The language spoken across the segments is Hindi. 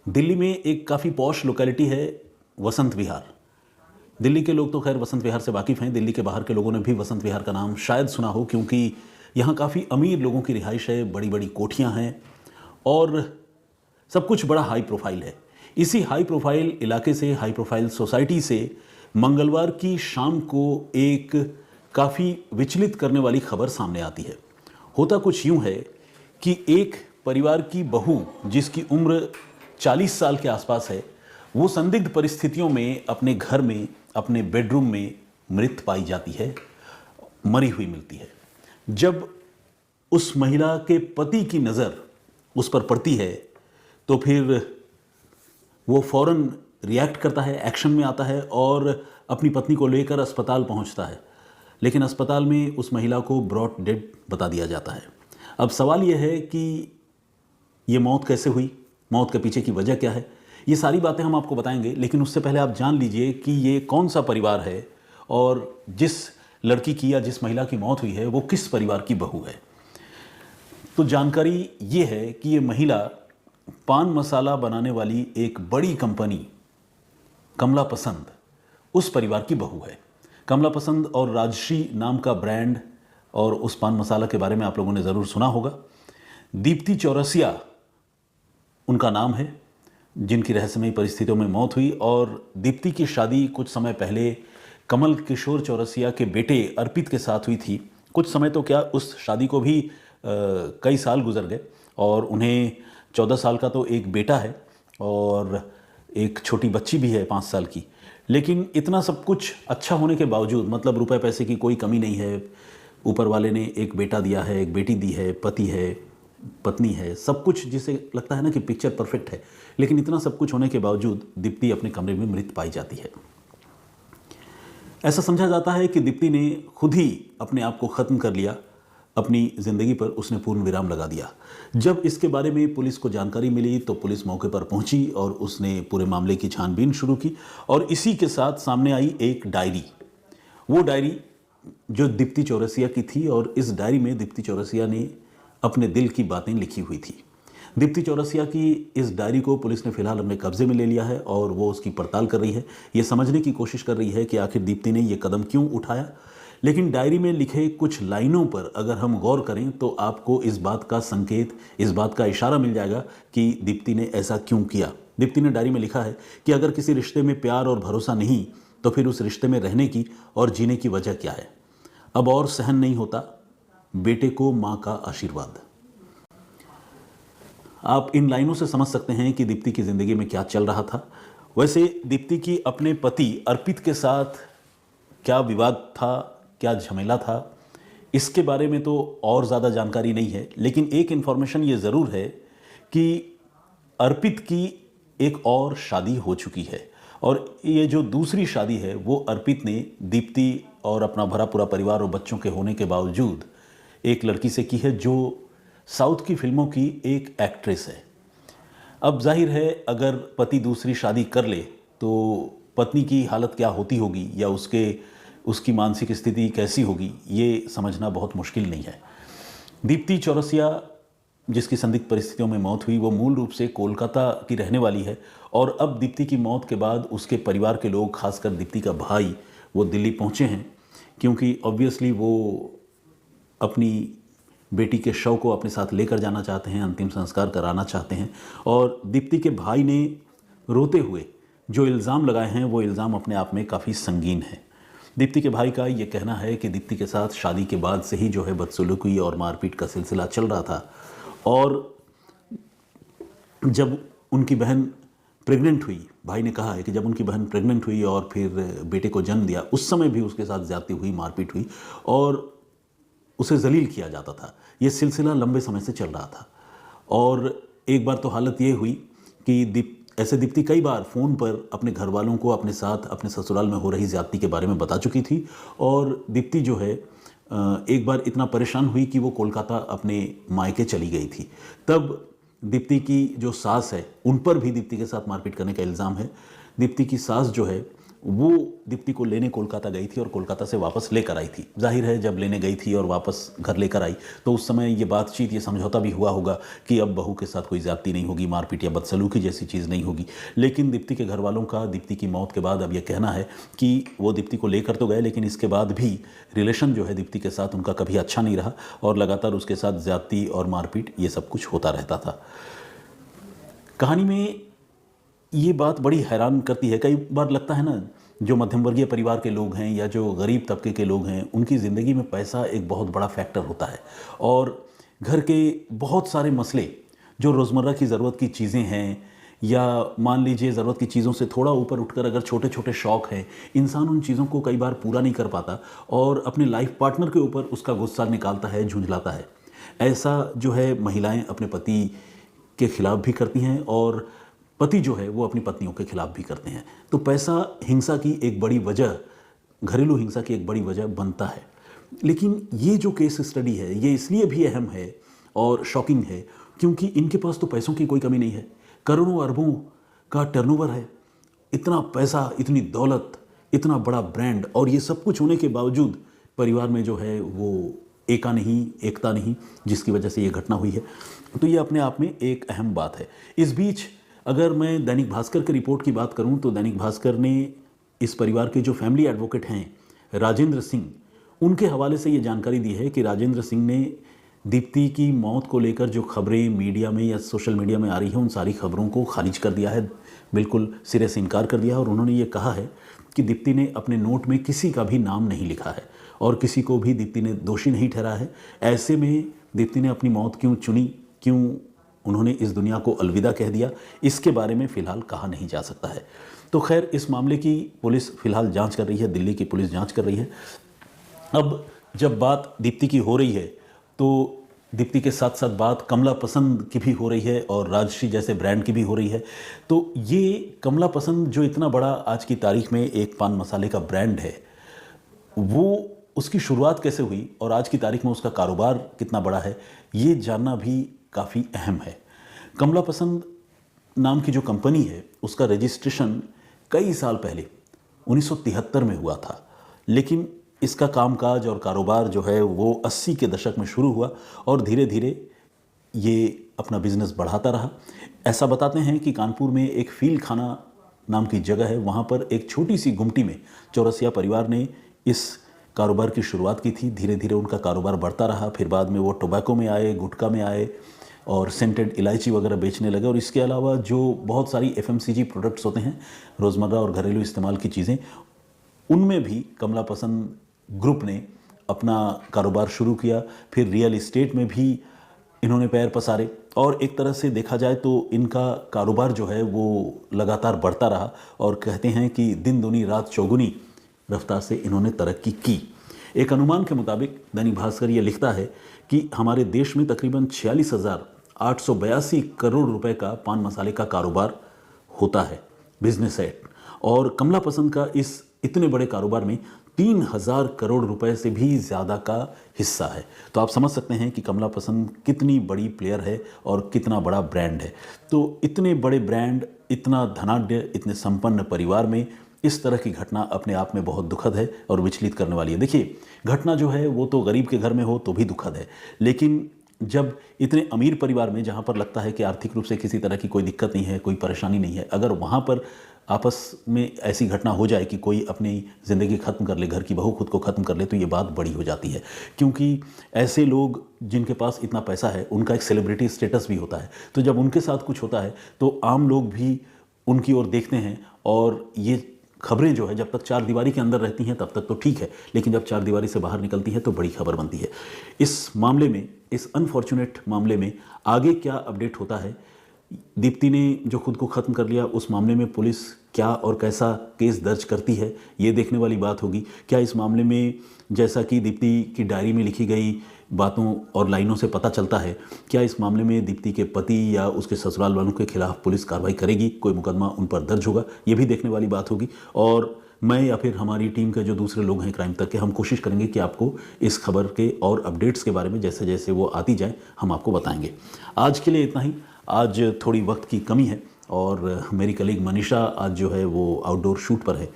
दिल्ली में एक काफ़ी पॉश लोकेलिटी है वसंत विहार। दिल्ली के लोग तो खैर वसंत विहार से वाकिफ़ हैं, दिल्ली के बाहर के लोगों ने भी वसंत विहार का नाम शायद सुना हो, क्योंकि यहाँ काफ़ी अमीर लोगों की रिहाइश है, बड़ी बड़ी कोठियाँ हैं और सब कुछ बड़ा हाई प्रोफाइल है। इसी हाई प्रोफाइल इलाके से, हाई प्रोफाइल सोसाइटी से मंगलवार की शाम को एक काफ़ी विचलित करने वाली खबर सामने आती है। होता कुछ यूँ है कि एक परिवार की बहू जिसकी उम्र 40 साल के आसपास है, वो संदिग्ध परिस्थितियों में अपने घर में, अपने बेडरूम में मृत पाई जाती है, मरी हुई मिलती है। जब उस महिला के पति की नज़र उस पर पड़ती है तो फिर वो फौरन रिएक्ट करता है, एक्शन में आता है और अपनी पत्नी को लेकर अस्पताल पहुंचता है। लेकिन अस्पताल में उस महिला को ब्रॉट डेड बता दिया जाता है। अब सवाल यह है कि ये मौत कैसे हुई, मौत के पीछे की वजह क्या है, ये सारी बातें हम आपको बताएंगे। लेकिन उससे पहले आप जान लीजिए कि ये कौन सा परिवार है और जिस लड़की की या जिस महिला की मौत हुई है वो किस परिवार की बहू है। तो जानकारी ये है कि ये महिला पान मसाला बनाने वाली एक बड़ी कंपनी कमला पसंद, उस परिवार की बहू है। कमला पसंद और राजश्री नाम का ब्रांड और उस पान मसाला के बारे में आप लोगों ने ज़रूर सुना होगा। दीप्ति चौरसिया उनका नाम है, जिनकी रहस्यमयी परिस्थितियों में मौत हुई। और दीप्ति की शादी कुछ समय पहले कमल किशोर चौरसिया के बेटे अर्पित के साथ हुई थी। कुछ समय तो क्या, उस शादी को भी कई साल गुजर गए और उन्हें 14 साल का तो एक बेटा है और एक छोटी बच्ची भी है 5 साल की। लेकिन इतना सब कुछ अच्छा होने के बावजूद, मतलब रुपए पैसे की कोई कमी नहीं है, ऊपर वाले ने एक बेटा दिया है, एक बेटी दी है, पति है, पत्नी है, सब कुछ जिसे लगता है ना कि पिक्चर परफेक्ट है। लेकिन इतना सब कुछ होने के बावजूद दीप्ति अपने कमरे में मृत पाई जाती है। ऐसा समझा जाता है कि दीप्ति ने खुद ही अपने आप को ख़त्म कर लिया, अपनी ज़िंदगी पर उसने पूर्ण विराम लगा दिया। जब इसके बारे में पुलिस को जानकारी मिली तो पुलिस मौके पर पहुंची और उसने पूरे मामले की छानबीन शुरू की। और इसी के साथ सामने आई एक डायरी, वो डायरी जो दीप्ति चौरसिया की थी। और इस डायरी में दीप्ति चौरसिया ने अपने दिल की बातें लिखी हुई थी। दीप्ति चौरसिया की इस डायरी को पुलिस ने फिलहाल अपने कब्जे में ले लिया है और वो उसकी पड़ताल कर रही है, ये समझने की कोशिश कर रही है कि आखिर दीप्ति ने ये कदम क्यों उठाया। लेकिन डायरी में लिखे कुछ लाइनों पर अगर हम गौर करें तो आपको इस बात का संकेत, इस बात का इशारा मिल जाएगा कि दीप्ति ने ऐसा क्यों किया। दीप्ति ने डायरी में लिखा है कि अगर किसी रिश्ते में प्यार और भरोसा नहीं तो फिर उस रिश्ते में रहने की और जीने की वजह क्या है। अब और सहन नहीं होता, बेटे को माँ का आशीर्वाद। आप इन लाइनों से समझ सकते हैं कि दीप्ति की ज़िंदगी में क्या चल रहा था। वैसे दीप्ति की अपने पति अर्पित के साथ क्या विवाद था, क्या झमेला था, इसके बारे में तो और ज़्यादा जानकारी नहीं है। लेकिन एक इन्फॉर्मेशन ये ज़रूर है कि अर्पित की एक और शादी हो चुकी है और ये जो दूसरी शादी है वो अर्पित ने दीप्ति और अपना भरा पूरा परिवार और बच्चों के होने के बावजूद एक लड़की से की है जो साउथ की फिल्मों की एक एक्ट्रेस है। अब जाहिर है अगर पति दूसरी शादी कर ले तो पत्नी की हालत क्या होती होगी या उसकी मानसिक स्थिति कैसी होगी, ये समझना बहुत मुश्किल नहीं है। दीप्ति चौरसिया जिसकी संदिग्ध परिस्थितियों में मौत हुई वो मूल रूप से कोलकाता की रहने वाली है और अब दीप्ति की मौत के बाद उसके परिवार के लोग, खासकर दीप्ति का भाई, वो दिल्ली पहुंचे हैं क्योंकि ऑब्वियसली वो अपनी बेटी के शव को अपने साथ लेकर जाना चाहते हैं, अंतिम संस्कार कराना चाहते हैं। और दीप्ति के भाई ने रोते हुए जो इल्ज़ाम लगाए हैं वो इल्ज़ाम अपने आप में काफ़ी संगीन है। दीप्ति के भाई का ये कहना है कि दीप्ति के साथ शादी के बाद से ही जो है बदसलूकी और मारपीट का सिलसिला चल रहा था और जब उनकी बहन प्रेग्नेंट हुई, भाई ने कहा है कि जब उनकी बहन प्रेग्नेंट हुई और फिर बेटे को जन्म दिया, उस समय भी उसके साथ ज्यादती हुई, मारपीट हुई और उसे जलील किया जाता था। ये सिलसिला लंबे समय से चल रहा था और एक बार तो हालत ये हुई कि दीप्ति कई बार फ़ोन पर अपने घर वालों को अपने साथ अपने ससुराल में हो रही ज़्यादती के बारे में बता चुकी थी। और दीप्ति जो है एक बार इतना परेशान हुई कि वो कोलकाता अपने मायके चली गई थी। तब दीप्ति की जो सास है उन पर भी दीप्ति के साथ मारपीट करने का इल्ज़ाम है। दीप्ति की सास जो है वो दीप्ति को लेने कोलकाता गई थी और कोलकाता से वापस लेकर आई थी। जाहिर है जब लेने गई थी और वापस घर लेकर आई तो उस समय ये बातचीत, ये समझौता भी हुआ होगा कि अब बहू के साथ कोई ज़्यादती नहीं होगी, मारपीट या बदसलूकी जैसी चीज़ नहीं होगी। लेकिन दीप्ति के घर वालों का दीप्ति की मौत के बाद अब यह कहना है कि वो दीप्ति को लेकर तो गए, लेकिन इसके बाद भी रिलेशन जो है दीप्ति के साथ उनका कभी अच्छा नहीं रहा और लगातार उसके साथ ज़्यादती और मारपीट ये सब कुछ होता रहता था। कहानी में ये बात बड़ी हैरान करती है। कई बार लगता है ना, जो मध्यम वर्गीय परिवार के लोग हैं या जो गरीब तबके के लोग हैं, उनकी ज़िंदगी में पैसा एक बहुत बड़ा फैक्टर होता है और घर के बहुत सारे मसले जो रोज़मर्रा की ज़रूरत की चीज़ें हैं या मान लीजिए ज़रूरत की चीज़ों से थोड़ा ऊपर उठकर अगर छोटे छोटे शौक़ हैं, इंसान उन चीज़ों को कई बार पूरा नहीं कर पाता और अपने लाइफ पार्टनर के ऊपर उसका गुस्सा निकालता है, झुंझलाता है। ऐसा जो है महिलाएं अपने पति के खिलाफ भी करती हैं और पति जो है वो अपनी पत्नियों के खिलाफ भी करते हैं। तो पैसा हिंसा की एक बड़ी वजह, घरेलू हिंसा की एक बड़ी वजह बनता है। लेकिन ये जो केस स्टडी है ये इसलिए भी अहम है और शॉकिंग है क्योंकि इनके पास तो पैसों की कोई कमी नहीं है। करोड़ों अरबों का टर्नओवर है, इतना पैसा, इतनी दौलत, इतना बड़ा ब्रांड, और ये सब कुछ होने के बावजूद परिवार में जो है वो एकता नहीं, जिसकी वजह से ये घटना हुई है। तो ये अपने आप में एक अहम बात है। इस बीच अगर मैं दैनिक भास्कर की रिपोर्ट की बात करूं तो दैनिक भास्कर ने इस परिवार के जो फैमिली एडवोकेट हैं राजेंद्र सिंह, उनके हवाले से ये जानकारी दी है कि राजेंद्र सिंह ने दीप्ति की मौत को लेकर जो खबरें मीडिया में या सोशल मीडिया में आ रही हैं उन सारी खबरों को खारिज कर दिया है, बिल्कुल सिरे से इनकार कर दिया है। और उन्होंने ये कहा है कि दीप्ति ने अपने नोट में किसी का भी नाम नहीं लिखा है और किसी को भी दीप्ति ने दोषी नहीं ठहरा है। ऐसे में दीप्ति ने अपनी मौत क्यों चुनी, क्यों उन्होंने इस दुनिया को अलविदा कह दिया, इसके बारे में फ़िलहाल कहा नहीं जा सकता है। तो खैर इस मामले की पुलिस फ़िलहाल जांच कर रही है, दिल्ली की पुलिस जांच कर रही है। अब जब बात दीप्ति की हो रही है तो दीप्ति के साथ साथ बात कमला पसंद की भी हो रही है और राजश्री जैसे ब्रांड की भी हो रही है। तो ये कमला पसंद जो इतना बड़ा आज की तारीख में एक पान मसाले का ब्रांड है, वो उसकी शुरुआत कैसे हुई और आज की तारीख में उसका कारोबार कितना बड़ा है, ये जानना भी काफ़ी अहम है। कमला पसंद नाम की जो कंपनी है उसका रजिस्ट्रेशन कई साल पहले 1973 में हुआ था, लेकिन इसका कामकाज और कारोबार जो है वो 80 के दशक में शुरू हुआ और धीरे धीरे ये अपना बिजनेस बढ़ाता रहा। ऐसा बताते हैं कि कानपुर में एक फील खाना नाम की जगह है, वहाँ पर एक छोटी सी गुमटी में चौरसिया परिवार ने इस कारोबार की शुरुआत की थी। धीरे धीरे उनका कारोबार बढ़ता रहा, फिर बाद में वो टोबैको में आए, गुटखा में आए और सेंटेड इलायची वगैरह बेचने लगे। और इसके अलावा जो बहुत सारी FMCG प्रोडक्ट्स होते हैं, रोज़मर्रा और घरेलू इस्तेमाल की चीज़ें, उनमें भी कमला पसंद ग्रुप ने अपना कारोबार शुरू किया। फिर रियल इस्टेट में भी इन्होंने पैर पसारे और एक तरह से देखा जाए तो इनका कारोबार जो है वो लगातार बढ़ता रहा और कहते हैं कि दिन दूनी रात चौगुनी रफ्तार से इन्होंने तरक्की की। एक अनुमान के मुताबिक दैनिक भास्कर ये लिखता है कि हमारे देश में तकरीबन 46,882 करोड़ रुपए का पान मसाले का कारोबार होता है, बिजनेस है, और कमला पसंद का इस इतने बड़े कारोबार में 3,000 करोड़ रुपए से भी ज़्यादा का हिस्सा है। तो आप समझ सकते हैं कि कमला पसंद कितनी बड़ी प्लेयर है और कितना बड़ा ब्रांड है। तो इतने बड़े ब्रांड, इतना धनाढ्य, इतने संपन्न परिवार में इस तरह की घटना अपने आप में बहुत दुखद है और विचलित करने वाली है। देखिए, घटना जो है वो तो गरीब के घर में हो तो भी दुखद है, लेकिन जब इतने अमीर परिवार में, जहाँ पर लगता है कि आर्थिक रूप से किसी तरह की कोई दिक्कत नहीं है, कोई परेशानी नहीं है, अगर वहाँ पर आपस में ऐसी घटना हो जाए कि कोई अपनी ज़िंदगी ख़त्म कर ले, घर की बहू खुद को ख़त्म कर ले, तो ये बात बड़ी हो जाती है। क्योंकि ऐसे लोग जिनके पास इतना पैसा है उनका एक सेलिब्रिटी स्टेटस भी होता है, तो जब उनके साथ कुछ होता है तो आम लोग भी उनकी ओर देखते हैं। और ये खबरें जो है जब तक चार दीवारी के अंदर रहती हैं तब तक तो ठीक है, लेकिन जब चार दीवारी से बाहर निकलती है तो बड़ी खबर बनती है। इस मामले में, इस अनफॉर्चुनेट मामले में आगे क्या अपडेट होता है, दीप्ति ने जो खुद को ख़त्म कर लिया, उस मामले में पुलिस क्या और कैसा केस दर्ज करती है, ये देखने वाली बात होगी। क्या इस मामले में, जैसा कि दीप्ति की डायरी में लिखी गई बातों और लाइनों से पता चलता है, क्या इस मामले में दीप्ति के पति या उसके ससुराल वालों के खिलाफ पुलिस कार्रवाई करेगी, कोई मुकदमा उन पर दर्ज होगा, ये भी देखने वाली बात होगी। और मैं या फिर हमारी टीम के जो दूसरे लोग हैं क्राइम तक के, हम कोशिश करेंगे कि आपको इस खबर के और अपडेट्स के बारे में जैसे जैसे वो आती जाए हम आपको बताएंगे। आज के लिए इतना ही। आज थोड़ी वक्त की कमी है और मेरी कलीग मनीषा आज जो है वो आउटडोर शूट पर है,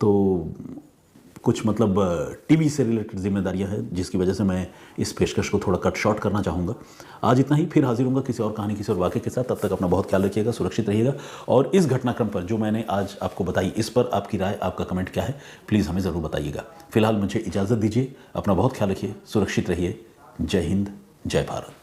तो कुछ मतलब टीवी से रिलेटेड जिम्मेदारियां हैं, जिसकी वजह से मैं इस पेशकश को थोड़ा कट शॉर्ट करना चाहूँगा। आज इतना ही, फिर हाजिर होऊंगा किसी और कहानी, किसी और वाक़े के साथ। तब तक अपना बहुत ख्याल रखिएगा, सुरक्षित रहिएगा। और इस घटनाक्रम पर जो मैंने आज आपको बताई, इस पर आपकी राय, आपका कमेंट क्या है, प्लीज़ हमें ज़रूर बताइएगा। फिलहाल मुझे इजाज़त दीजिए, अपना बहुत ख्याल रखिए, सुरक्षित रहिए। जय हिंद, जय भारत।